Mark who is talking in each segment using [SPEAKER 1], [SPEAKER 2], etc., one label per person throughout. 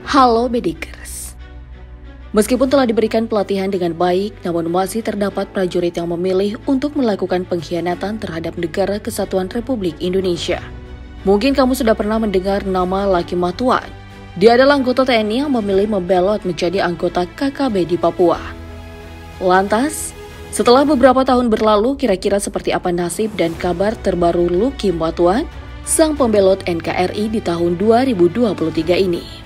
[SPEAKER 1] Halo Bedikers. Meskipun telah diberikan pelatihan dengan baik, namun masih terdapat prajurit yang memilih untuk melakukan pengkhianatan terhadap Negara Kesatuan Republik Indonesia. Mungkin kamu sudah pernah mendengar nama Lucky Matuan. Dia adalah anggota TNI yang memilih membelot menjadi anggota KKB di Papua. Lantas, setelah beberapa tahun berlalu, kira-kira seperti apa nasib dan kabar terbaru Lucky Matuan, sang pembelot NKRI di tahun 2023 ini?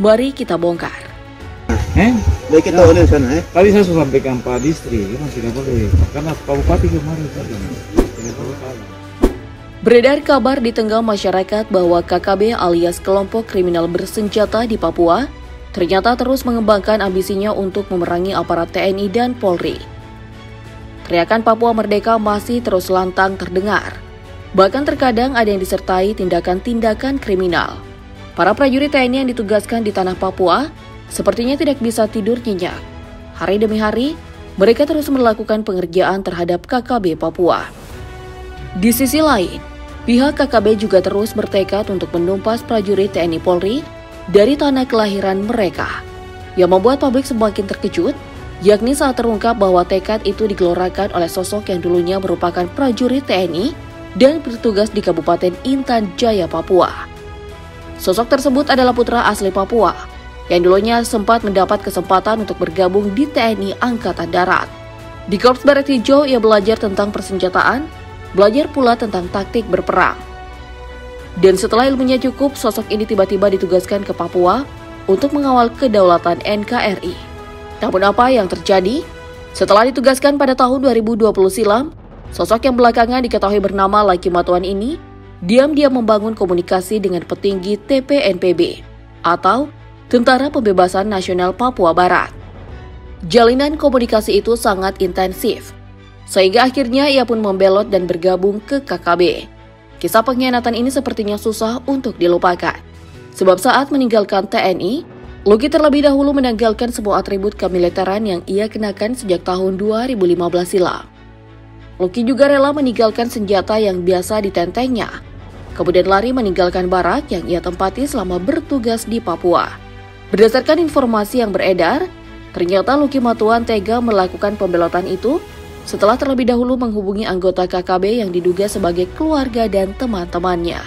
[SPEAKER 1] Mari kita bongkar.
[SPEAKER 2] Baik kita oleh sana
[SPEAKER 3] Tadi saya sudah sampaikan Pak Distri, masih tidak boleh. Karena Pak Bupati kemarin tadi tidak boleh kalah.
[SPEAKER 1] Beredar kabar di tengah masyarakat bahwa KKB alias kelompok kriminal bersenjata di Papua ternyata terus mengembangkan ambisinya untuk memerangi aparat TNI dan Polri. Teriakan Papua Merdeka masih terus lantang terdengar. Bahkan terkadang ada yang disertai tindakan-tindakan kriminal. Para prajurit TNI yang ditugaskan di tanah Papua sepertinya tidak bisa tidur nyenyak. Hari demi hari, mereka terus melakukan pengerjaan terhadap KKB Papua. Di sisi lain, pihak KKB juga terus bertekad untuk menumpas prajurit TNI Polri dari tanah kelahiran mereka. Yang membuat publik semakin terkejut, yakni saat terungkap bahwa tekad itu digelorakan oleh sosok yang dulunya merupakan prajurit TNI dan bertugas di Kabupaten Intan Jaya, Papua. Sosok tersebut adalah putra asli Papua, yang dulunya sempat mendapat kesempatan untuk bergabung di TNI Angkatan Darat. Di Korps Baret Hijau, ia belajar tentang persenjataan, belajar pula tentang taktik berperang. Dan setelah ilmunya cukup, sosok ini tiba-tiba ditugaskan ke Papua untuk mengawal kedaulatan NKRI. Namun apa yang terjadi? Setelah ditugaskan pada tahun 2020 silam, sosok yang belakangan diketahui bernama Lucky Matuan ini diam-diam membangun komunikasi dengan petinggi TPNPB atau Tentara Pembebasan Nasional Papua Barat. Jalinan komunikasi itu sangat intensif, sehingga akhirnya ia pun membelot dan bergabung ke KKB. Kisah pengkhianatan ini sepertinya susah untuk dilupakan, sebab saat meninggalkan TNI, Lucky terlebih dahulu menanggalkan semua atribut kemiliteran yang ia kenakan sejak tahun 2015 silam. Lucky juga rela meninggalkan senjata yang biasa ditentengnya, kemudian lari meninggalkan barak yang ia tempati selama bertugas di Papua. Berdasarkan informasi yang beredar, ternyata Lucky Matuan tega melakukan pembelotan itu setelah terlebih dahulu menghubungi anggota KKB yang diduga sebagai keluarga dan teman-temannya.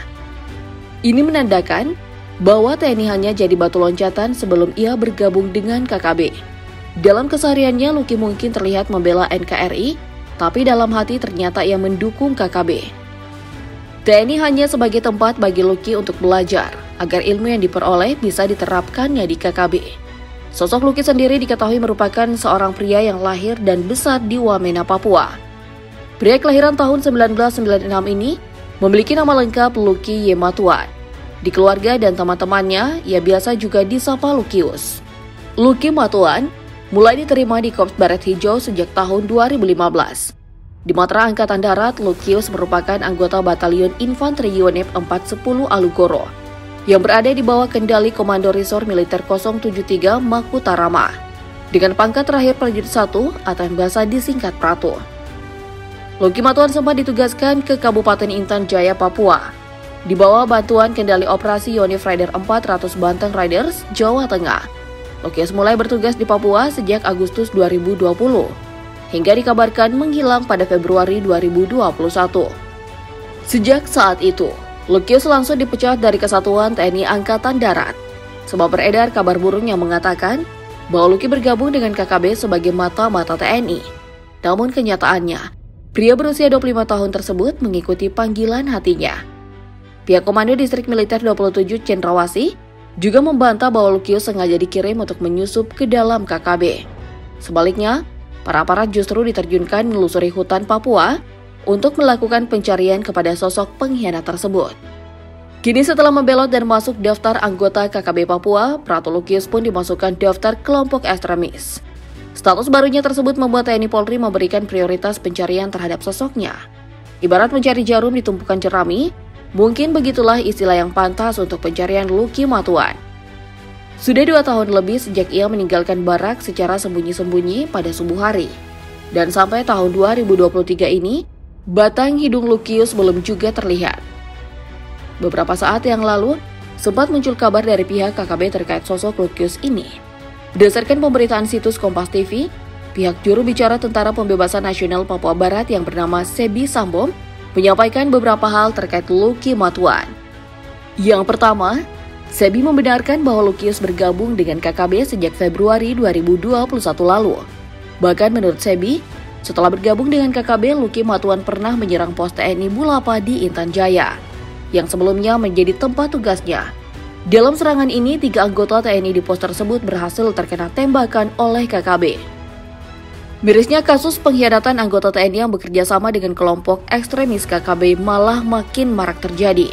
[SPEAKER 1] Ini menandakan bahwa TNI hanya jadi batu loncatan sebelum ia bergabung dengan KKB. Dalam kesehariannya, Lucky mungkin terlihat membela NKRI, tapi dalam hati ternyata ia mendukung KKB. TNI hanya sebagai tempat bagi Lucky untuk belajar, agar ilmu yang diperoleh bisa diterapkannya di KKB. Sosok Lucky sendiri diketahui merupakan seorang pria yang lahir dan besar di Wamena, Papua. Pria kelahiran tahun 1996 ini memiliki nama lengkap Lucky Y. Matuan. Di keluarga dan teman-temannya, ia biasa juga disapa Luckius. Lucky Matuan mulai diterima di Korps Baret Hijau sejak tahun 2015. Di Matra Angkatan Darat, Luckius merupakan anggota Batalion Infanteri UNF 410 Alugoro yang berada di bawah kendali Komando Resor Militer 073 Makutarama dengan pangkat terakhir prajurit 1 atau yang biasa disingkat Pratu. Lucky Matuan sempat ditugaskan ke Kabupaten Intan Jaya, Papua di bawah bantuan kendali operasi Yonif Rider 400 Banteng Riders, Jawa Tengah. Luckius mulai bertugas di Papua sejak Agustus 2020 hingga dikabarkan menghilang pada Februari 2021. Sejak saat itu, Luckius langsung dipecat dari Kesatuan TNI Angkatan Darat, sebab beredar kabar burung yang mengatakan bahwa Lucky bergabung dengan KKB sebagai mata-mata TNI. Namun kenyataannya, pria berusia 25 tahun tersebut mengikuti panggilan hatinya. Pihak Komando Distrik Militer 27 Cendrawasih juga membantah bahwa Luckius sengaja dikirim untuk menyusup ke dalam KKB. Sebaliknya, para aparat justru diterjunkan menelusuri hutan Papua untuk melakukan pencarian kepada sosok pengkhianat tersebut. Kini setelah membelot dan masuk daftar anggota KKB Papua, Pratu Luckius pun dimasukkan daftar kelompok ekstremis. Status barunya tersebut membuat TNI Polri memberikan prioritas pencarian terhadap sosoknya. Ibarat mencari jarum di tumpukan jerami, mungkin begitulah istilah yang pantas untuk pencarian Lucky Matuan. Sudah 2 tahun lebih sejak ia meninggalkan barak secara sembunyi-sembunyi pada subuh hari. Dan sampai tahun 2023 ini, batang hidung Luckius belum juga terlihat. Beberapa saat yang lalu, sempat muncul kabar dari pihak KKB terkait sosok Lukius ini. Berdasarkan pemberitaan situs Kompas TV, pihak juru bicara Tentara Pembebasan Nasional Papua Barat yang bernama Sebi Sambom menyampaikan beberapa hal terkait Luki Matuan. Yang pertama, Sebi membenarkan bahwa Lukius bergabung dengan KKB sejak Februari 2021 lalu. Bahkan menurut Sebi, setelah bergabung dengan KKB, Luki Matuan pernah menyerang pos TNI Bulapa di Intan Jaya, yang sebelumnya menjadi tempat tugasnya. Dalam serangan ini, 3 anggota TNI di pos tersebut berhasil terkena tembakan oleh KKB. Mirisnya kasus pengkhianatan anggota TNI yang bekerja sama dengan kelompok ekstremis KKB malah makin marak terjadi.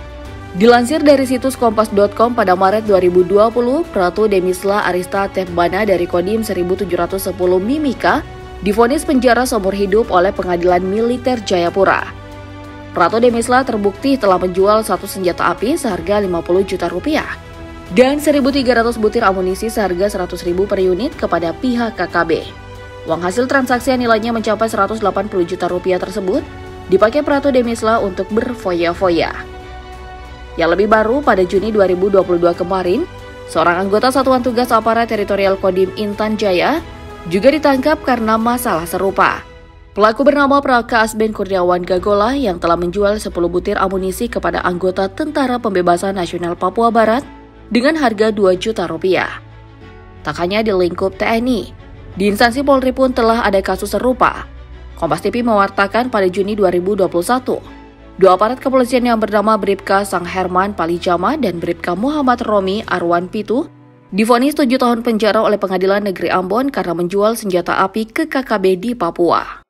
[SPEAKER 1] Dilansir dari situs kompas.com pada Maret 2020, Pratu Demisla Arista Tepbana dari Kodim 1710 Mimika divonis penjara seumur hidup oleh Pengadilan Militer Jayapura. Pratu Demisla terbukti telah menjual satu senjata api seharga 50 juta rupiah dan 1.300 butir amunisi seharga 100.000 per unit kepada pihak KKB. Uang hasil transaksi yang nilainya mencapai 180 juta rupiah tersebut dipakai Pratu Demisla untuk berfoya-foya. Yang lebih baru, pada Juni 2022 kemarin, seorang anggota Satuan Tugas Aparat Teritorial Kodim Intan Jaya juga ditangkap karena masalah serupa. Pelaku bernama Praka Asben Kurniawan Gagola yang telah menjual 10 butir amunisi kepada anggota Tentara Pembebasan Nasional Papua Barat dengan harga 2 juta rupiah. Tak hanya di lingkup TNI, di instansi Polri pun telah ada kasus serupa. Kompas TV mewartakan pada Juni 2021, 2 aparat kepolisian yang bernama Bribka Sang Herman Palijama dan Bribka Muhammad Romi Arwan Pitu divonis 7 tahun penjara oleh Pengadilan Negeri Ambon karena menjual senjata api ke KKB di Papua.